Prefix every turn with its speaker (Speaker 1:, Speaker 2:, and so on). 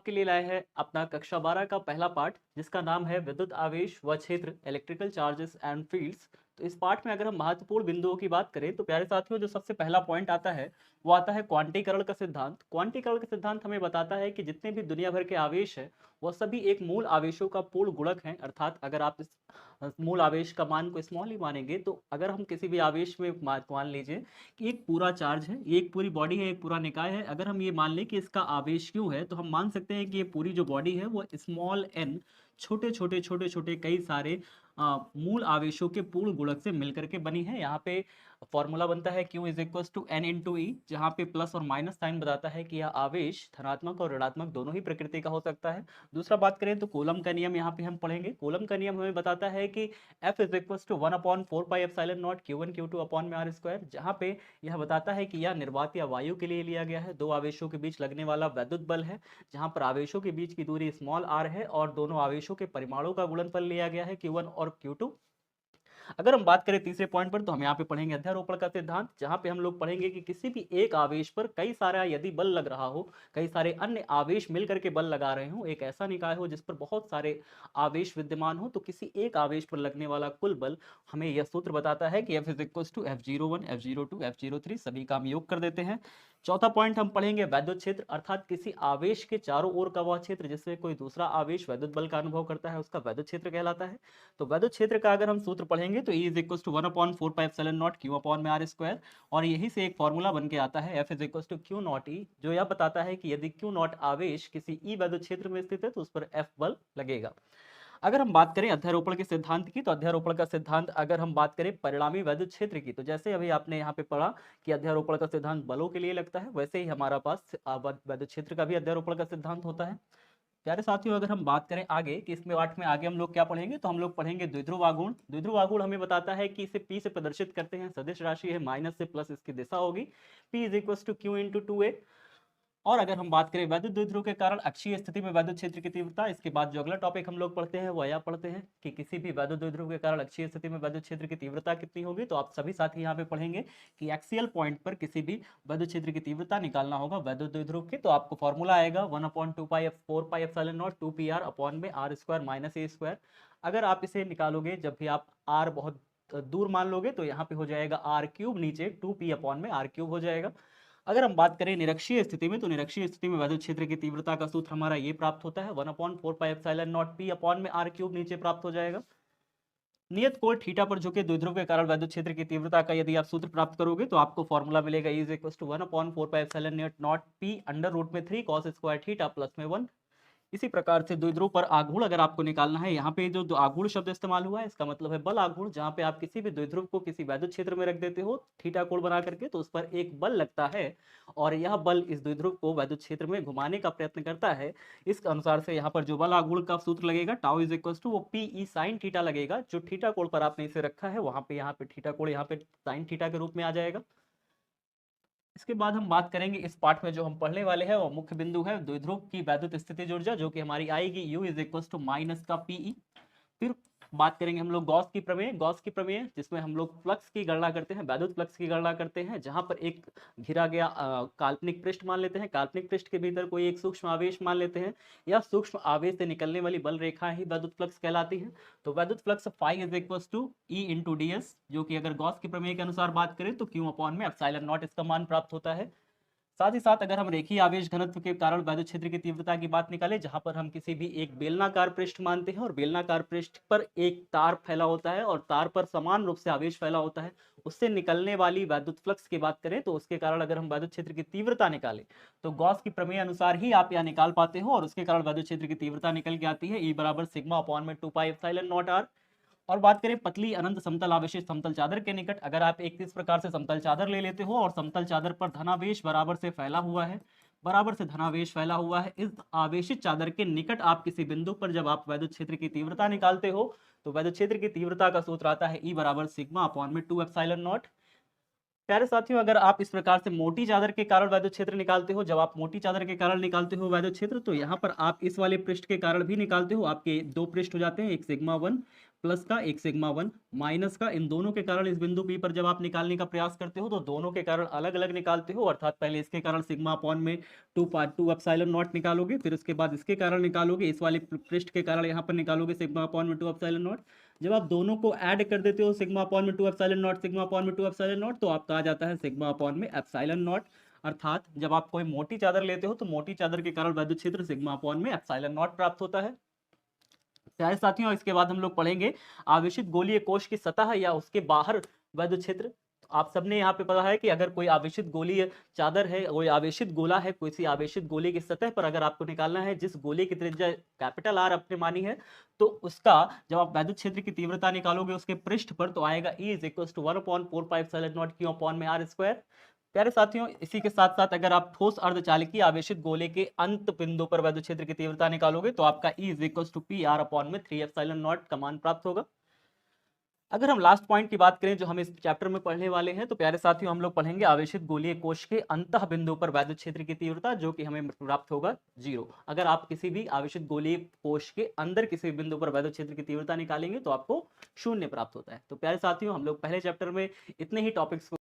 Speaker 1: आपके लिए लाए हैं अपना कक्षा 12 का पहला पाठ, जिसका नाम है विद्युत आवेश व क्षेत्र, इलेक्ट्रिकल चार्जेस एंड फील्ड्स। तो इस पाठ में अगर हम महत्वपूर्ण बिंदुओं की बात करें तो प्यारे साथियों, जो सबसे पहला पॉइंट आता है वो आता है क्वांटीकरण का सिद्धांत। क्वांटीकरण का सिद्धांत हमें बताता है कि जितने भी दुनिया भर के आवेश है वह सभी एक मूल आवेशों का पूर्ण गुणक हैं। अर्थात अगर आप इस मूल आवेश का मान को स्मॉल ही मानेंगे, तो अगर हम किसी भी आवेश में मान लीजिए कि एक पूरा चार्ज है, ये एक पूरी बॉडी है, एक पूरा निकाय है, अगर हम ये मान लें कि इसका आवेश क्यों है, तो हम मान सकते हैं कि ये पूरी जो बॉडी है वो स्मॉल एन छोटे छोटे छोटे छोटे कई सारे मूल आवेशों के पूर्ण गुणक से मिलकर के बनी है। यहाँ पे फॉर्मूला बनता है Q is equal to N into E, जहाँ पे प्लस और माइनस साइन बताता है कि यह आवेश धनात्मक और ऋणात्मक दोनों ही प्रकृति का हो सकता है। दूसरा बात करें तो कूलम का नियम यहाँ पे हम पढ़ेंगे। कूलम का नियम हमें बताता है कि F is equal to 1/4πε0 Q1 Q2 upon में आर स्क्वायर, जहाँ पे यह बताता है कि यह निर्वात या वायु के लिए लिया गया है। दो आवेशों के बीच लगने वाला वैद्युत बल है, जहाँ पर आवेशों के बीच की दूरी स्मॉल आर है और दोनों आवेशों के परिमाणों का गुणनफल लिया गया है Q1 और Q2। अगर हम बात करें तीसरे पॉइंट पर, तो हम यहाँ पे पढ़ेंगे अध्यारोपण का सिद्धांत, जहां पे हम लोग पढ़ेंगे कि किसी भी एक आवेश पर कई सारा यदि बल लग रहा हो, कई सारे अन्य आवेश मिलकर के बल लगा रहे हो, एक ऐसा निकाय हो जिस पर बहुत सारे आवेश विद्यमान हो, तो किसी एक आवेश पर लगने वाला कुल बल हमें यह सूत्र बताता है कि F is equal to F01 F02 F03, सभी का हम योग कर देते हैं। चौथा पॉइंट हम पढ़ेंगे वैद्युत क्षेत्र, अर्थात किसी आवेश के चारों ओर का वह क्षेत्र जिससे कोई दूसरा आवेश वैद्युत बल का अनुभव करता है, उसका वैद्युत क्षेत्र कहलाता है। तो वैद्युत क्षेत्र का अगर हम सूत्र पढ़ेंगे तो E is equal to 1/4πε0 Q upon में आर स्क्वायर, और यही से एक फॉर्मूला बन के आता है F is equal to Q naught E, जो यह बताता है कि यदि Q नॉट आवेश किसी E वैद्युत क्षेत्र में स्थित है तो उस पर F बल लगेगा। अगर हम बात करें अध्यारोपण के सिद्धांत की, तो अध्यारोपण का सिद्धांत अगर हम बात करें परिणामी वैद्युत क्षेत्र की, तो जैसे अभी आपने यहाँ पे पढ़ा कि अध्यारोपण का सिद्धांत बलों के लिए लगता है, वैसे ही हमारा पास वैद्युत क्षेत्र का भी अध्यारोपण का सिद्धांत होता है। प्यारे साथियों, अगर हम बात करें आगे कि इसमें पाठ में आगे हम लोग क्या पढ़ेंगे, तो हम लोग पढ़ेंगे द्विध्रुव आघूर्ण। द्विध्रुव आघूर्ण हमें बताता है कि इसे P से प्रदर्शित करते हैं, सदिश राशि है, माइनस से प्लस इसकी दिशा होगी, P is equal to Q into 2a। और अगर हम बात करें वैद्युत द्विध्रुव के कारण अक्षीय स्थिति में वैद्युत क्षेत्र की तीव्रता, इसके बाद जो अगला टॉपिक हम लोग पढ़ते हैं वो यह पढ़ते हैं कि किसी भी वैद्युत द्विध्रुव के कारण अक्षीय स्थिति में वैद्युत क्षेत्र की तीव्रता कितनी होगी। तो आप सभी साथी यहाँ पे पढ़ेंगे कि एक्सियल पॉइंट पर किसी भी वैद्युत क्षेत्र की तीव्रता निकालना होगा वैद्युत द्विध्रुव की, तो आपको फॉर्मूला आएगा 1/2π4πε0 2pr अपॉन में R square minus A square. अगर आप इसे निकालोगे, जब भी आप आर बहुत दूर मान लोगे, तो यहाँ पे हो जाएगा आर क्यूब, नीचे 2p अपॉन में आर क्यूब हो जाएगा। अगर हम बात करें निरक्षीय स्थिति में, तो निरक्षीय स्थिति में वैद्युत क्षेत्र की तीव्रता का सूत्र हमारा ये प्राप्त होता है 1/4πε0 p अपॉन में आर क्यूब, नीचे प्राप्त हो जाएगा। नियत कोण थीटा पर झुके द्विध्रुव के कारण वैद्युत क्षेत्र की तीव्रता का यदि आप सूत्र प्राप्त करोगे, तो आपको फॉर्मूला मिलेगा E is equal to 1/4πε0 p under root में 3 cos स्क्वायर थीटा प्लस में 1। इसी प्रकार से द्विध्रुव पर आघूर्ण अगर आपको निकालना है, यहाँ पे जो आघूर्ण शब्द इस्तेमाल हुआ है इसका मतलब है बल आघूर्ण, जहाँ पे आप किसी भी द्विध्रुव को किसी वैद्युत क्षेत्र में रख देते हो थीटा कोण बना करके, तो उस पर एक बल लगता है और यह बल इस द्विध्रुव को वैद्युत क्षेत्र में घुमाने का प्रयत्न करता है। इस अनुसार से यहाँ पर जो बल आघूर्ण का सूत्र लगेगा टाउ इज इक्वल टू वो पी ई साइन थीटा लगेगा। जो थीटा कोण पर आपने इसे रखा है वहां पे यहाँ पे थीटा कोण यहाँ पे साइन थीटा के रूप में आ जाएगा। इसके बाद हम बात करेंगे इस पाठ में जो हम पढ़ने वाले हैं वो मुख्य बिंदु है द्विध्रुव की वैद्युत स्थितिज ऊर्जा, जो कि हमारी आएगी U is equal to minus का पीई। फिर बात करेंगे हम लोग गॉस की प्रमेय, गॉस की प्रमेय जिसमें हम लोग फ्लक्स की गणना करते हैं, वैद्युत फ्लक्स की गणना करते हैं, जहां पर एक घिरा गया काल्पनिक पृष्ठ मान लेते हैं, काल्पनिक पृष्ठ के भीतर कोई एक सूक्ष्म आवेश मान लेते हैं, या सूक्ष्म आवेश से निकलने वाली बल रेखा ही वैद्युत फ्लक्स कहलाती है। तो वैद्युत flux phi is equal to E into D S, जो कि अगर गॉस की प्रमेय के अनुसार बात करें तो क्यू अपॉन में एप्सिलॉन नॉट इसका मान प्राप्त होता है। साथ ही साथ अगर हम रेखीय आवेश घनत्व के कारण वैद्युत क्षेत्र की तीव्रता की बात निकालें, जहां पर हम किसी भी एक बेलनाकार पृष्ठ मानते हैं और बेलनाकार पृष्ठ पर एक तार फैला होता है और तार पर समान रूप से आवेश फैला होता है, उससे निकलने वाली वैद्युत फ्लक्स की बात करें तो उसके कारण अगर हम वैद्युत क्षेत्र की तीव्रता निकालें तो गॉस की प्रमेय अनुसार ही आप यह निकाल पाते हो, और उसके कारण वैद्युत क्षेत्र की तीव्रता निकल के आती है E बराबर सिग्मा अपॉन में 2 पाई एप्सिलॉन नॉट आर। और बात करें पतली अनंत समतल आवेशित समतल चादर के निकट, अगर आप एक इस प्रकार से समतल चादर ले लेते हो और समतल चादर पर धनावेश बराबर से फैला हुआ है, बराबर से धनावेश फैला हुआ है, इस आवेशित चादर के निकट आप किसी बिंदु पर जब आप वैद्युत क्षेत्र की तीव्रता निकालते हो, तो वैद्युत क्षेत्र की तीव्रता का सूत्र आता है E बराबर सिग्मा अपॉन में 2 एप्सिलॉन नॉट। प्यारे साथियों, अगर आप इस प्रकार से मोटी चादर के कारण वैद्युत क्षेत्र निकालते हो, जब आप मोटी चादर के कारण निकालते हो वैद्युत क्षेत्र, तो यहाँ पर आप इस वाले पृष्ठ के कारण भी निकालते हो, आपके दो पृष्ठ हो जाते हैं, एक सिग्मा 1 प्लस का एक सिग्मा 1 माइनस का, इन दोनों के कारण इस बिंदु P पर जब आप निकालने का प्रयास करते हो तो दोनों के कारण अलग अलग निकालते हो, अर्थात पहले इसके कारण सिग्मा अपॉन में 2 एप्सिलॉन नॉट निकालोगे, फिर उसके बाद इसके कारण निकालोगे, इस वाले पृष्ठ के कारण यहाँ पर निकालोगे सिग्मा अपॉन में 2 एप्सिलॉन नॉट। जब आप दोनों को ऐड कर देते हो सिग्मा अपॉन में 2 एप्सिलॉन नॉट, सिग्मा अपॉन में 2 एप्सिलॉन नॉट, तो आपका आ जाता है सिग्मा अपॉन में एप्सिलॉन नॉट। अर्थात जब आप कोई मोटी चादर लेते हो तो मोटी चादर के कारण वैद्युत क्षेत्र सिग्मा अपॉन में एप्सिलॉन नॉट प्राप्त होता है। प्यारे साथियों, इसके बाद हम लोग पढ़ेंगे आवेशित गोलीय कोश की सतह या उसके बाहर वैद्युत क्षेत्र। तो आप सबने यहाँ पे पता है कि अगर कोई आवेशित गोलीय चादर है, कोई आवेशित गोला है, किसी आवेशित गोले की सतह पर अगर आपको निकालना है जिस गोले की त्रिज्या कैपिटल आर आपने मानी है, तो उसका जब आप वैद्युत क्षेत्र की तीव्रता निकालोगे उसके पृष्ठ पर, तो आएगा E is equal to 1/4πε0 Q upon में R स्क्वायर। प्यारे साथियों, इसी के साथ साथ अगर आप ठोस अर्धचालकीय आवेशित गोले के अंत बिंदु पर वैद्युत क्षेत्र की तीव्रता निकालोगे तो आपका E is equal to P R upon में 3 एप्सिलॉन नॉट का मान प्राप्त होगा। अगर हम लास्ट पॉइंट की बात करें जो हम इस चैप्टर में पढ़ने वाले हैं, तो प्यारे साथियों हम लोग पढ़ेंगे आवेशित गोलीय कोश के अंतः बिंदु पर वैद्युत क्षेत्र की तीव्रता, जो कि हमें प्राप्त होगा 0। अगर आप किसी भी आवेशित गोलीय कोश के अंदर किसी बिंदु पर वैद्युत क्षेत्र की तीव्रता निकालेंगे तो आपको 0 प्राप्त होता है। तो प्यारे साथियों, हम लोग पहले चैप्टर में इतने ही टॉपिक्स